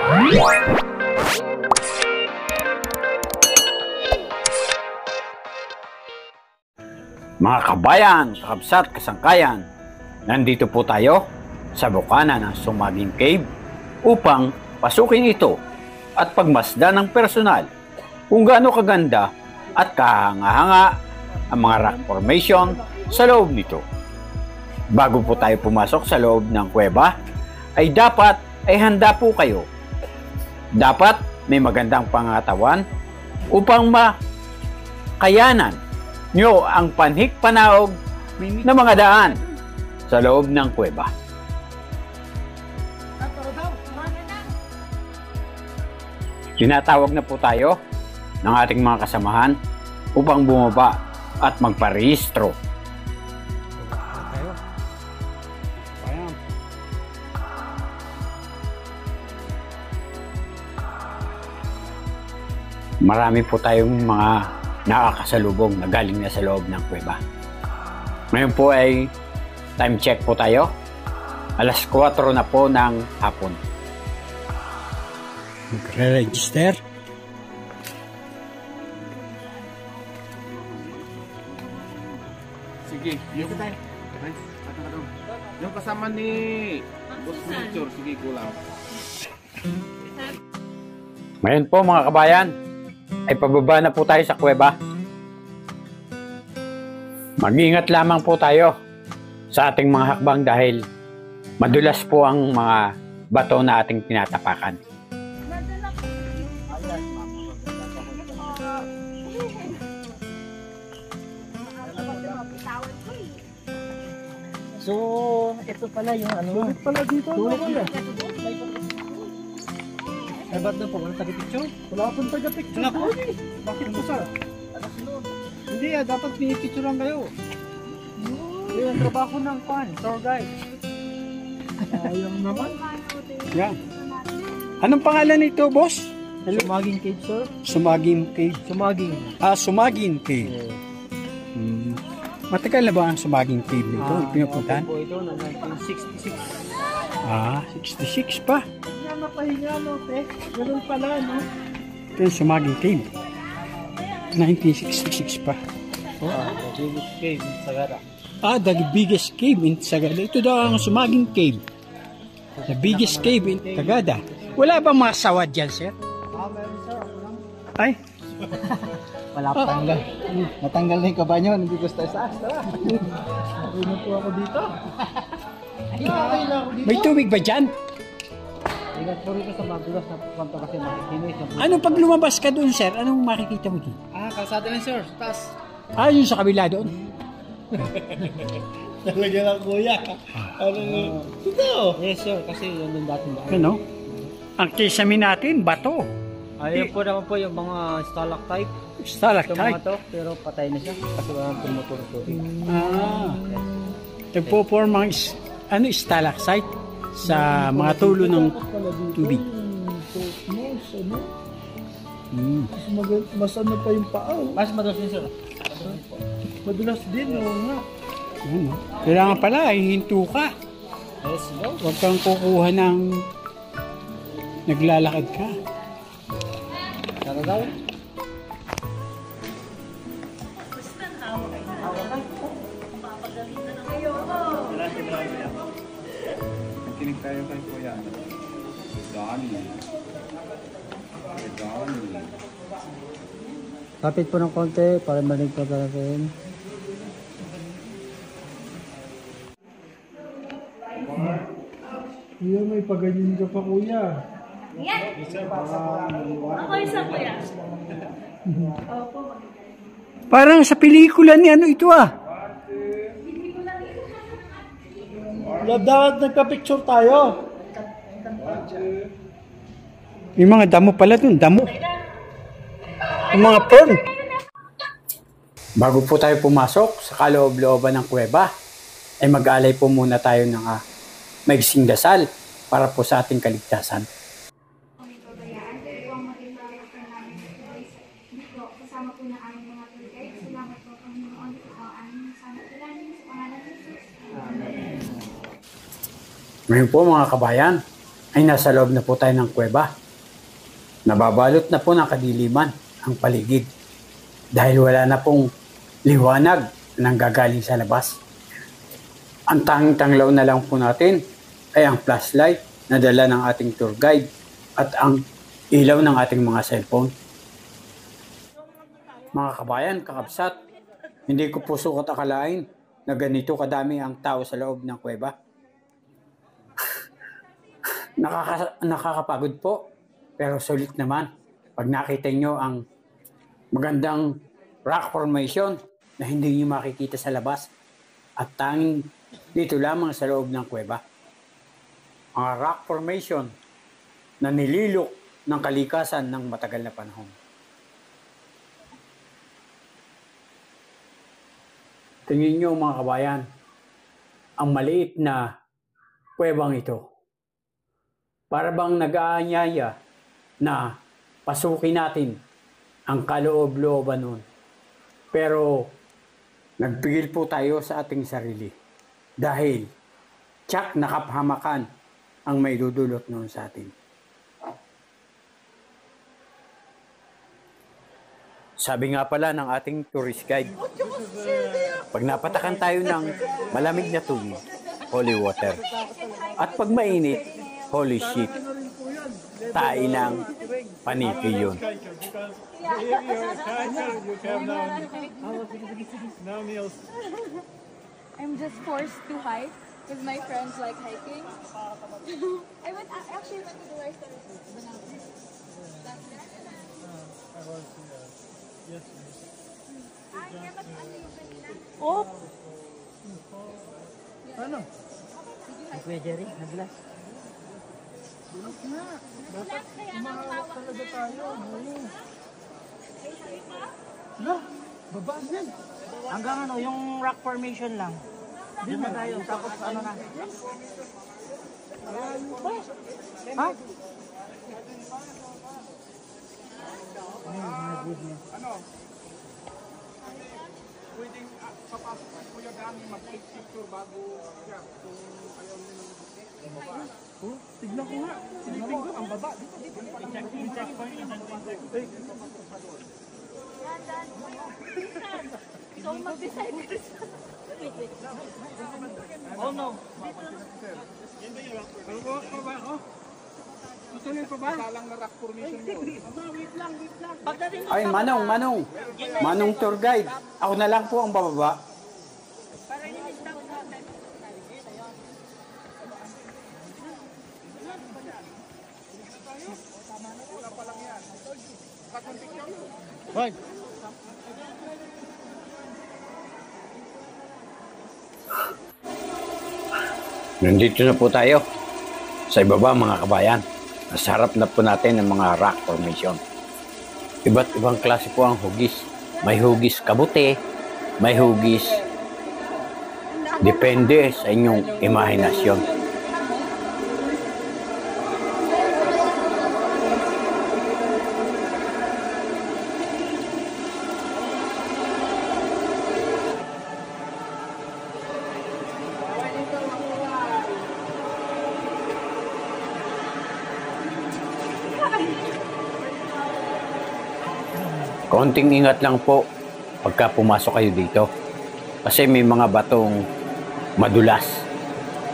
Mga kabayan, kakabsat, kasangkayan, nandito po tayo sa bukana ng Sumaging Cave upang pasukin ito at pagmasdan ng personal kung gaano kaganda at kahanga-hanga ang mga rock formation sa loob nito. Bago po tayo pumasok sa loob ng kuweba, ay dapat ay handa po kayo. Dapat may magandang pangatawan upang makayanan nyo ang panhik-panaog na mga daan sa loob ng kuweba. Tinatawag na po tayo ng ating mga kasamahan upang bumaba at magparehistro. Marami po tayong mga nakakasalubong na galing na sa loob ng kuweba. Ngayon po ay time check po tayo. Alas 4 na po ng hapon. Magre-register. Sige, yung kasama ni Boss Nature, sige kulang. Ngayon po mga kabayan, ay pababa na po tayo sa kuweba. Mag-ingat lamang po tayo sa ating mga hakbang dahil madulas po ang mga bato na ating tinatapakan. So, ito pala yung ano. Sulit pala dito. Ay, ba't na po? Walang taga-picture? Wala akong taga-picture. Wala po? Bakit po sa? Hindi dapat pinipicturean kayo. Yung trabaho ng tour guide. Sayang naman. Yan. Anong pangalan nito, boss? Sumaging Cave, sir. Sumaging Cave. Sumaging. Sumaging Cave. Matagal na ba ang Sumaging Cave nito? Pinupuntahan? Po ito noong 1966. 66 pa. Napahinga, no, te? Ganun pala, no? Ito yung Sumaging Cave. 1966 pa. The biggest cave in Sagara. The biggest cave in Sagada. Ito daw ang Sumaging Cave. The biggest cave in Sagada. Wala ba mga sawad dyan, sir? Meron, sir. Ay. Wala pa. Natanggal na yung kaba nyo. Hindi gusto sa tara. Uwi na po ako dito. Ay na ako dito. May tubig ba dyan? Ingat po rito sa madulas na pupunta kasi makikinis. Ano pag lumabas ka doon, sir? Anong makikita mo doon? Kalsada lang, sir. Taas. Yung sa kabila doon? Talaga lang, kuya. Ito. Yes, sir. Kasi yun yung dating daan. Ano? Ang kisame natin, bato. Ayun po naman po yung mga stalactite. Ito mga Stalactite. to, pero patay na siya. Kasi walang tumutur po. Nagpo-form ang stalactite sa mga tulo ng tubig. Mas ano pa yung paa. Mas madulas din, sir. Madulas din, oo nga. Kailangan pala, hinto ka. Yes, no? Huwag kang kukuha ng naglalakad ka. Sana daw. Kinig tayo kay Kuya. Donnie. Kapit po ng konti para manig pa natin. Kuya, may paganyan ka pa, Kuya. Yan. Ako isa po yan. Parang sa pelikula ni ano ito Dapat nagpa-picture tayo. Yung mga damo pala dun, damo. Yung mga fern. Bago po tayo pumasok sa kaloob-looban ng kuweba, ay mag-aalay po muna tayo ng maigsing dasal para po sa ating kaligtasan. Kasama po na aming mga tour guide. Salamat po, Panginoon, sa aming samotalanin sa pangalan ni Jesus. Ngayon po mga kabayan, ay nasa loob na po tayo ng kuweba. Nababalot na po ng kadiliman ang paligid dahil wala na pong liwanag nang gagaling sa labas. Ang tanging tanglaw na lang po natin ay ang flashlight na dala ng ating tour guide at ang ilaw ng ating mga cellphone. Mga kabayan, kakabsat, hindi ko po sukat akalain na ganito kadami ang tao sa loob ng kuweba. Nakakapagod po, pero sulit naman pag nakita nyo ang magandang rock formation na hindi nyo makikita sa labas at tanging dito lamang sa loob ng kuweba. Mga rock formation na nililok ng kalikasan ng matagal na panahon. Tingin nyo mga kabayan, ang maliit na kuwebang ito. Para bang nag-aanyaya na pasukin natin ang kaloob-looban nun. Pero nagpigil po tayo sa ating sarili dahil tiyak na kapahamakan ang may dudulot noon sa atin. Sabi nga pala ng ating tourist guide, pag napatakan tayo ng malamig na tubig, holy water. At pag mainit, holy shit. Tayo ng paniki yun. I'm just forced to hike because my friends like hiking. I actually went to the restaurant. Oh, Ano? Kuya Jerry, naglas. Umahawak talaga tayo. No, baba yan. Hanggang ano, yung rock formation lang. Diyan na tayo, tapos ano na. Ha? Ano? Pwedeng papasok ang Kuya Dami mag-take picture bago siya. Kung ayaw nyo ng baba. Oh, tignan ko nga. Silipin ko ang baba. Dito. I-check point. so mag-decide. Wait. Oh no. Ano ba? Oh. Tutuloy pa ba? Salang na rock formation yun. Wait lang. Pagdating Ay, Manong tour guide. Ako na lang po ang bababa. Hoy. Nandito na po tayo sa ibaba mga kabayan. Nasa harap na po natin ang mga rock formation. Iba't ibang klase po ang hugis. May hugis kabute, may hugis depende sa inyong imahinasyon. Konting ingat lang po pagka pumasok kayo dito. Kasi may mga batong madulas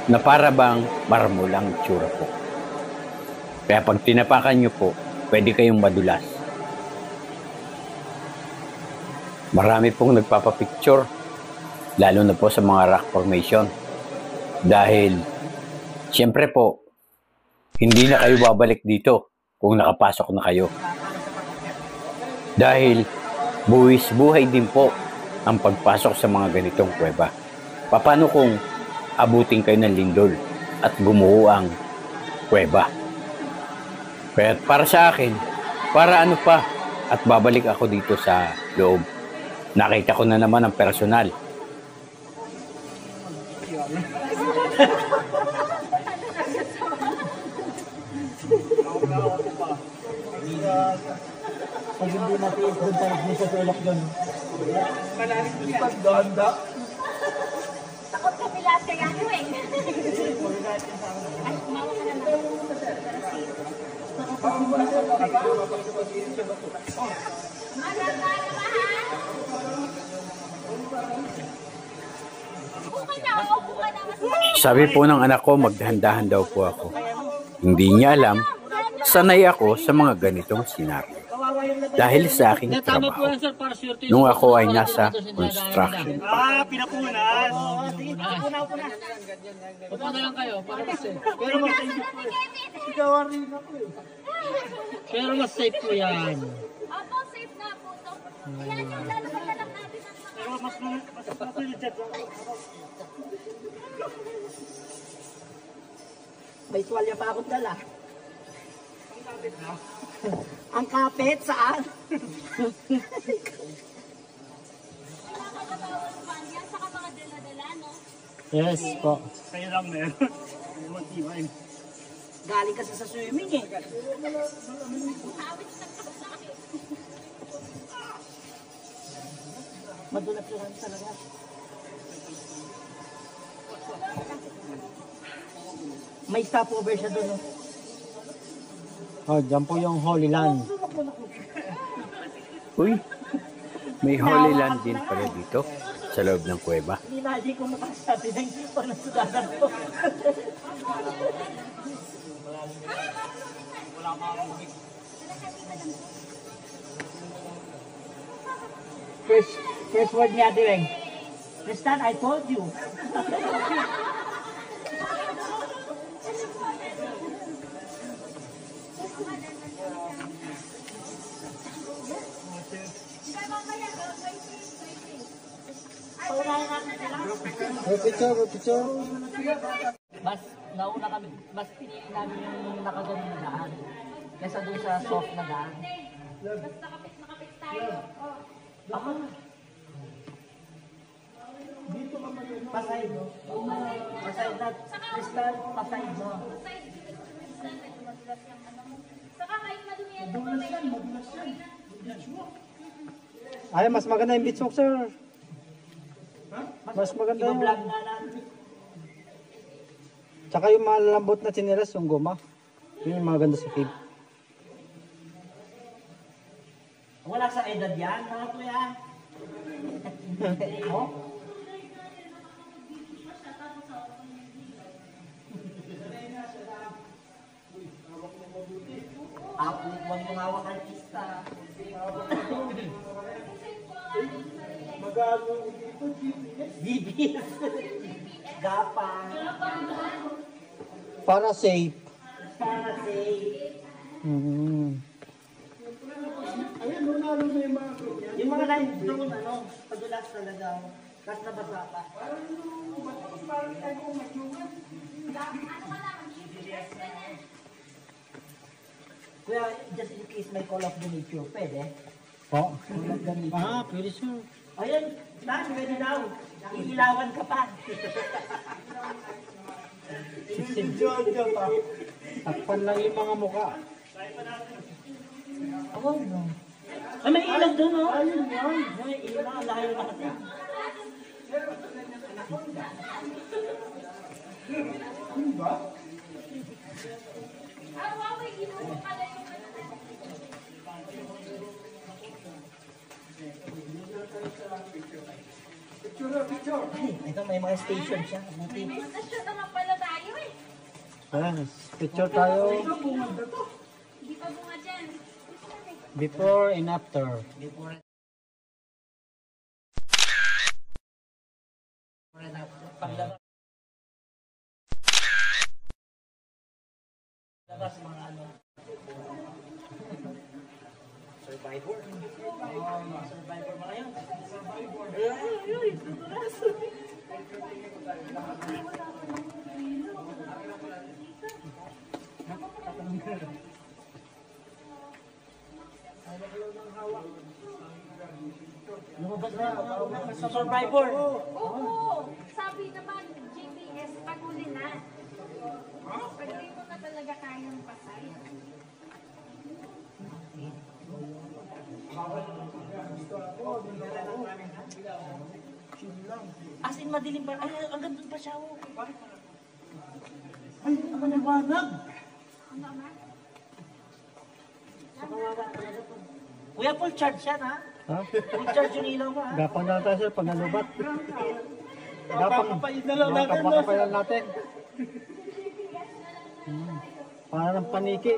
na para bang marmol ang tsura po. Kaya pag tinapakan nyo po, pwede kayong madulas. Marami pong nagpapapicture, lalo na po sa mga rock formation. Dahil, siyempre po, hindi na kayo babalik dito kung nakapasok na kayo. Dahil buwis buhay din po ang pagpasok sa mga ganitong kuweba. Paano kung abutin kayo ng lindol at gumuho ang kuweba? Kaya para sa akin, para ano pa, at babalik ako dito sa loob. Nakita ko na naman ang personal. Pag hindi matiis doon tayo sa tulak doon. Pagdanda. Takot kami lahat kay ano eh. Ay, kumawa ka naman. Sabi po ng anak ko, magdahan-dahan daw po ako. Hindi niya alam, sanay ako sa mga ganitong sinabi. Dahil sa aking trabaho, nung ako ay nasa construction. Pinapunas. Upo na lang kayo para mas safe. Pero mas sigawan rin ako eh. Pero mas safe po yan. Opo, safe na po to. Yan yung lalabas na lang natin ang mga... Pero mas legit. May tuwalya pa akong dala. Ang kapit saan? Nakakatawang pan yan, saka mga dala-dala, no? Yes po. Kaya lang meron. Matibay. Galing kasi sa swimming eh. Madulat lang talaga. May stopover siya doon. Oh, dyan po yung Holy Land. Uy, may Holy Land din pala dito sa loob ng kuweba. Hindi ko makasabi ng pag nasudadan ko. First word niya direng. Tristan, I told you. Picture. Mas nauna kami, mas pinili namin yung nakaganon na daan. Kesa doon sa soft na daan. Basta nakapit tayo. Oh. Pasay, no? Pasay na, Tristan, pasay mo. Saka kahit madumi yan, madulas yan. Ay, mas maganda yung beach walk, sir. Mas maganda yung... Iba-vlog na natin. Tsaka yung malambot na tsinelas, yung goma. Yun yung maganda sa cave. Wala sa edad yan, mga kuya. Oh? Ako, huwag mong hawak ang pista. GPS. Gapang. Para safe. Para safe. Yung mga line doon, ano, padulas talaga. Tapos nabasa pa. Kuya, just in case may call of the nature, pwede? Po. Call of the nature. Pwede sir. Ayun, Tan, pwede daw. Iilawan ka pa. Sinjod ka pa. Takpan lang yung mga mukha. Awag no. Ay, may ilag doon, no? Ayun, yun. May ilag, layo na kasi. Wow, may ginuha pala yung... Ay, ito may mga station siya. Buti. May stasyon naman pala tayo eh. Yes. Picture tayo. Hindi pa bunga dyan. Before and after. Before. Paglabas. Labas mga ano. Survivor. Oh, mga survivor mga yun. Survivor. Ay, tutulas. Lumabas na sa survivor. Oo, sabi naman, GPS, paguli na. Pag di mo na talaga kayang pasay. As in madilim pa. Ay, hanggang doon pa siya. Oh. Ay, ang maliwanag. Ano naman? Kawawa talaga to. Kuya, full charge yan ha? Ha? Full charge yung ilaw mo ha? Gapang na tayo sir pag nalubat. Gapang. Papapayin na lang natin, no? Papakapayan natin. Para ng paniki.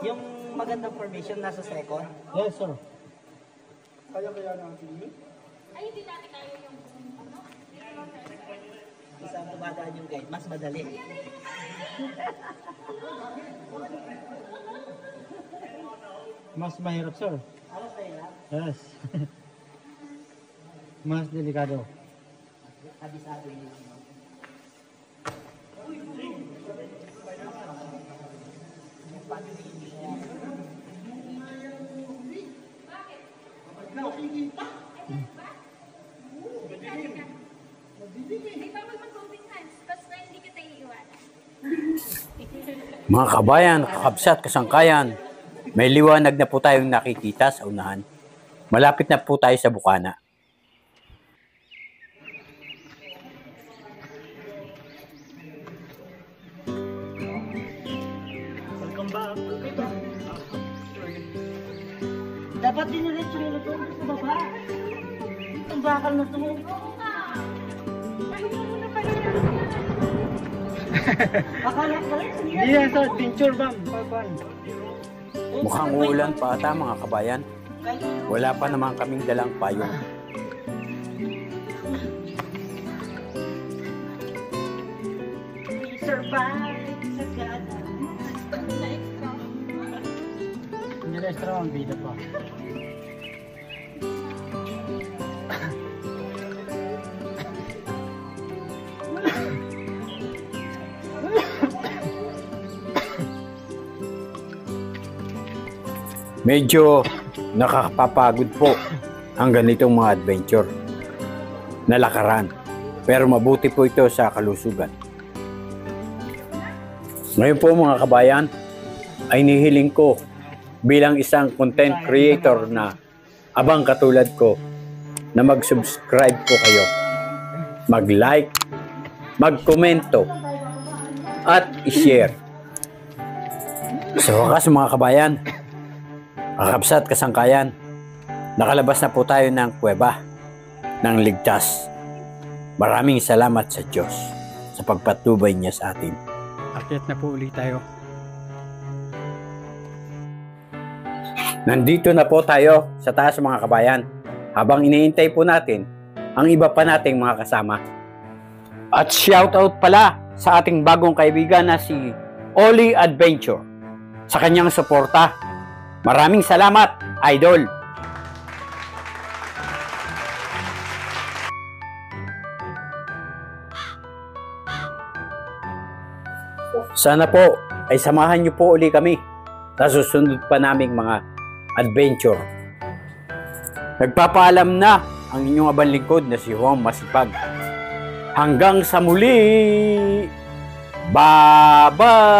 Yung magandang formation nasa second. Yes sir. Kaya natin yun. Ay, hindi natin kaya yung ano? Isa ang tumadaan yung guide. Mas madali. Mas mahirap sir. Alas na yun ha? Yes. Mas delikado. Kabisado yun. Ay, bawal mag-holding hands. Basta hindi kita iiwanan. Mga kabayan, kakabsat, kasangkayan, may liwanag na po tayong nakikita sa unahan. Malapit na po tayo sa bukana. Dapat diniretso nila ito sa baba. Ang bakal na ito. Akala ko rin. Hindi yan sir. Adventure bang. Papan. Mukhang uulan pa ata mga kabayan. Wala pa naman kaming dalang payong. Survive sa gana. Hindi na extra ang bida pa. Medyo nakakapapagod po ang ganitong mga adventure na lakaran. Pero mabuti po ito sa kalusugan. Ngayon po mga kabayan, ay nihiling ko bilang isang content creator na abang katulad ko na mag-subscribe po kayo, mag-like, mag-komento, at i-share. Sa wakas mga kabayan, kakabsat, kasangkayan, nakalabas na po tayo ng kuweba ng ligtas. Maraming salamat sa Diyos sa pagpatnubay niya sa atin. Akyat na po ulit tayo. Nandito na po tayo sa taas mga kabayan habang iniintay po natin ang iba pa nating mga kasama. At shoutout pala sa ating bagong kaibigan na si Oli Adventure sa kanyang suporta. Maraming salamat, Idol! Sana po ay samahan niyo po uli kami sa susunod pa naming mga adventure. Nagpapaalam na ang inyong abang lingkod na si Juan Masipag. Hanggang sa muli! Bye-bye!